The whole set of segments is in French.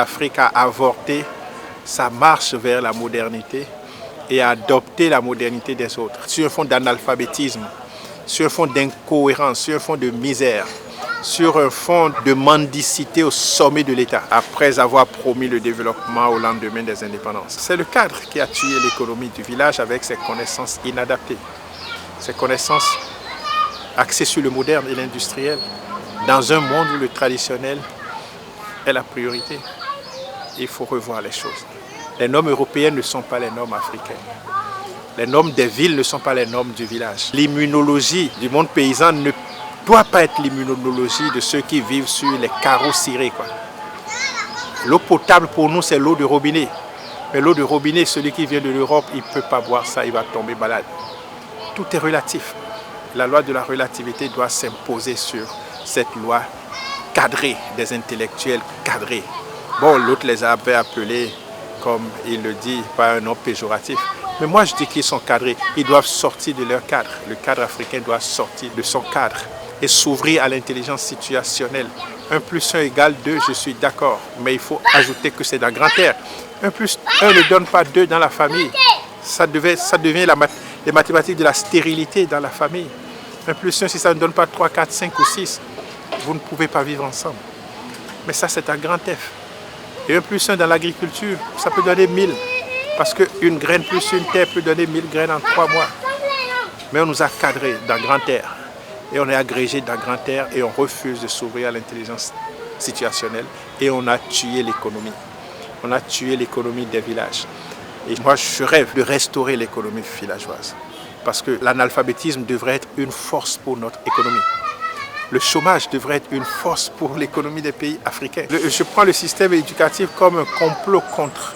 l'Afrique a avorté sa marche vers la modernité et a adopté la modernité des autres sur un fond d'analphabétisme, sur un fond d'incohérence, sur un fond de misère, sur un fond de mendicité au sommet de l'État, après avoir promis le développement au lendemain des indépendances. C'est le cadre qui a tué l'économie du village avec ses connaissances inadaptées, ses connaissances axées sur le moderne et l'industriel, dans un monde où le traditionnel est la priorité. Il faut revoir les choses. Les normes européennes ne sont pas les normes africaines. Les normes des villes ne sont pas les normes du village. L'immunologie du monde paysan ne doit pas être l'immunologie de ceux qui vivent sur les carreaux cirés, quoi. L'eau potable pour nous, c'est l'eau de robinet. Mais l'eau de robinet, celui qui vient de l'Europe, il ne peut pas boire ça, il va tomber malade. Tout est relatif. La loi de la relativité doit s'imposer sur cette loi cadrée, des intellectuels cadrés. Bon, l'autre les avait appelés, comme il le dit, pas un nom péjoratif. Mais moi, je dis qu'ils sont cadrés. Ils doivent sortir de leur cadre. Le cadre africain doit sortir de son cadre et s'ouvrir à l'intelligence situationnelle. 1 plus 1 égale 2, je suis d'accord. Mais il faut ajouter que c'est dans grand air. 1 plus 1 ne donne pas 2 dans la famille. Ça devient les mathématiques de la stérilité dans la famille. 1 plus 1, si ça ne donne pas 3, 4, 5 ou 6, vous ne pouvez pas vivre ensemble. Mais ça, c'est un grand F. Et 1 plus 1 dans l'agriculture, ça peut donner 1000. Parce qu'une graine plus une terre peut donner 1000 graines en 3 mois. Mais on nous a cadrés dans grand air. Et on est agrégé dans grand air et on refuse de s'ouvrir à l'intelligence situationnelle. Et on a tué l'économie. On a tué l'économie des villages. Et moi, je rêve de restaurer l'économie villageoise. Parce que l'analphabétisme devrait être une force pour notre économie. Le chômage devrait être une force pour l'économie des pays africains. Je prends le système éducatif comme un complot contre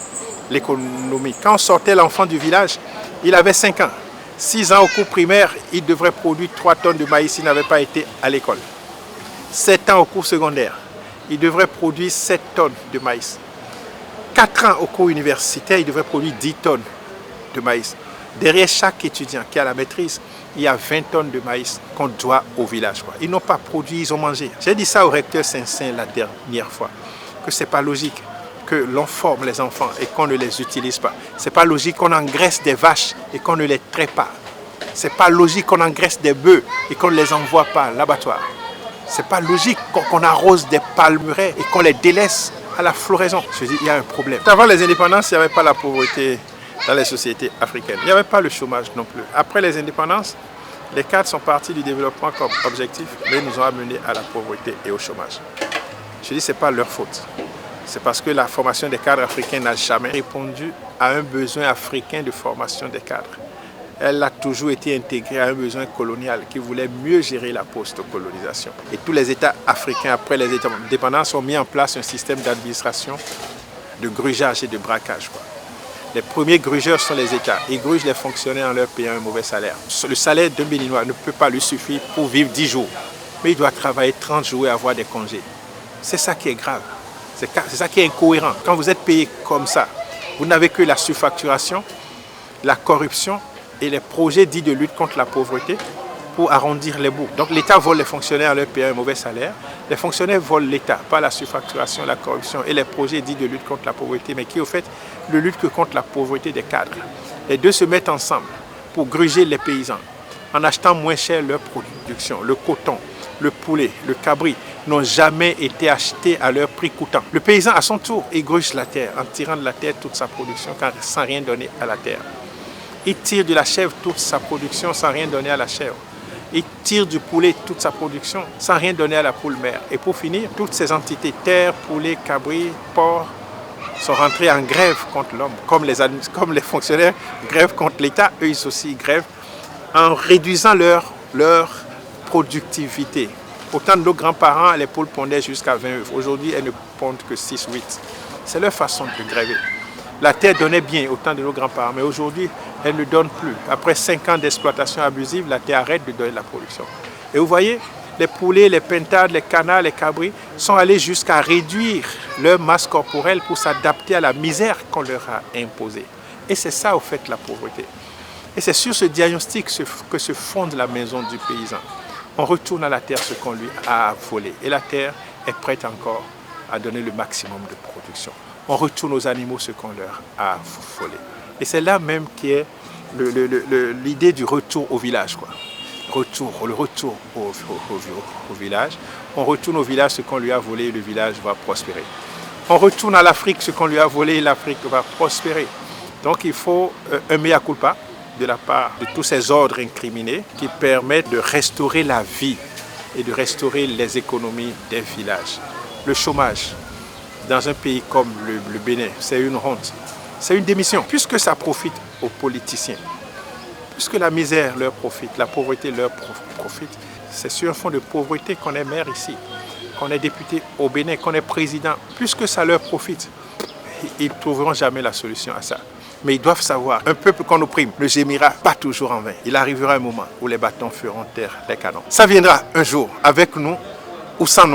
l'économie. Quand on sortait l'enfant du village, il avait 5 ans. 6 ans au cours primaire, il devrait produire 3 tonnes de maïs s'il n'avait pas été à l'école. 7 ans au cours secondaire, il devrait produire 7 tonnes de maïs. 4 ans au cours universitaire, il devrait produire 10 tonnes de maïs. Derrière chaque étudiant qui a la maîtrise, il y a 20 tonnes de maïs qu'on doit au village, quoi. Ils n'ont pas produit, ils ont mangé. J'ai dit ça au recteur Saint-Saint la dernière fois, que ce n'est pas logique que l'on forme les enfants et qu'on ne les utilise pas. Ce n'est pas logique qu'on engraisse des vaches et qu'on ne les traite pas. Ce n'est pas logique qu'on engraisse des bœufs et qu'on ne les envoie pas à l'abattoir. Ce n'est pas logique qu'on arrose des palmeraies et qu'on les délaisse à la floraison. Je dis, il y a un problème. Avant les indépendances, il n'y avait pas la pauvreté dans les sociétés africaines. Il n'y avait pas le chômage non plus. Après les indépendances, les cadres sont partis du développement comme objectif, mais ils nous ont amenés à la pauvreté et au chômage. Je dis, ce n'est pas leur faute. C'est parce que la formation des cadres africains n'a jamais répondu à un besoin africain de formation des cadres. Elle a toujours été intégrée à un besoin colonial qui voulait mieux gérer la post-colonisation. Et tous les États africains, après les indépendances, ont mis en place un système d'administration, de grugeage et de braquage, quoi. Les premiers grugeurs sont les États. Ils grugent les fonctionnaires en leur payant un mauvais salaire. Le salaire d'un Béninois ne peut pas lui suffire pour vivre 10 jours. Mais il doit travailler 30 jours et avoir des congés. C'est ça qui est grave. C'est ça qui est incohérent. Quand vous êtes payé comme ça, vous n'avez que la surfacturation, la corruption et les projets dits de lutte contre la pauvreté pour arrondir les bouts. Donc l'État vole les fonctionnaires en leur payant un mauvais salaire. Les fonctionnaires volent l'État, pas la surfacturation, la corruption et les projets dits de lutte contre la pauvreté, mais qui au fait ne luttent que contre la pauvreté des cadres. Les deux se mettent ensemble pour gruger les paysans en achetant moins cher leur production. Le coton, le poulet, le cabri n'ont jamais été achetés à leur prix coûtant. Le paysan, à son tour, égruge la terre en tirant de la terre toute sa production sans rien donner à la terre. Il tire de la chèvre toute sa production sans rien donner à la chèvre. Il tire du poulet toute sa production sans rien donner à la poule mère. Et pour finir, toutes ces entités, terre, poulet, cabri, porc, sont rentrés en grève contre l'homme. Comme les fonctionnaires grèvent contre l'État, eux ils aussi grèvent en réduisant leur productivité. Autant de nos grands-parents, les poules pondaient jusqu'à 20 œufs. Aujourd'hui, elles ne pondent que 6 ou 8. C'est leur façon de gréver. La terre donnait bien au temps de nos grands-parents, mais aujourd'hui, elle ne donne plus. Après 5 ans d'exploitation abusive, la terre arrête de donner de la production. Et vous voyez, les poulets, les pintades, les canards, les cabris sont allés jusqu'à réduire leur masse corporelle pour s'adapter à la misère qu'on leur a imposée. Et c'est ça, au fait, la pauvreté. Et c'est sur ce diagnostic que se fonde la maison du paysan. On retourne à la terre ce qu'on lui a volé. Et la terre est prête encore à donner le maximum de production. On retourne aux animaux ce qu'on leur a volé. Et c'est là même qui est l'idée du retour au village, quoi. Le retour au village. On retourne au village ce qu'on lui a volé et le village va prospérer. On retourne à l'Afrique ce qu'on lui a volé et l'Afrique va prospérer. Donc il faut un mea culpa de la part de tous ces ordres incriminés qui permettent de restaurer la vie et de restaurer les économies des villages. Le chômage dans un pays comme le Bénin, c'est une honte. C'est une démission, puisque ça profite aux politiciens. Puisque la misère leur profite, la pauvreté leur profite, c'est sur un fond de pauvreté qu'on est maire ici, qu'on est député au Bénin, qu'on est président. Puisque ça leur profite, ils ne trouveront jamais la solution à ça. Mais ils doivent savoir, un peuple qu'on opprime ne gémira pas toujours en vain. Il arrivera un moment où les bâtons feront taire les canons. Ça viendra un jour, avec nous ou sans nous.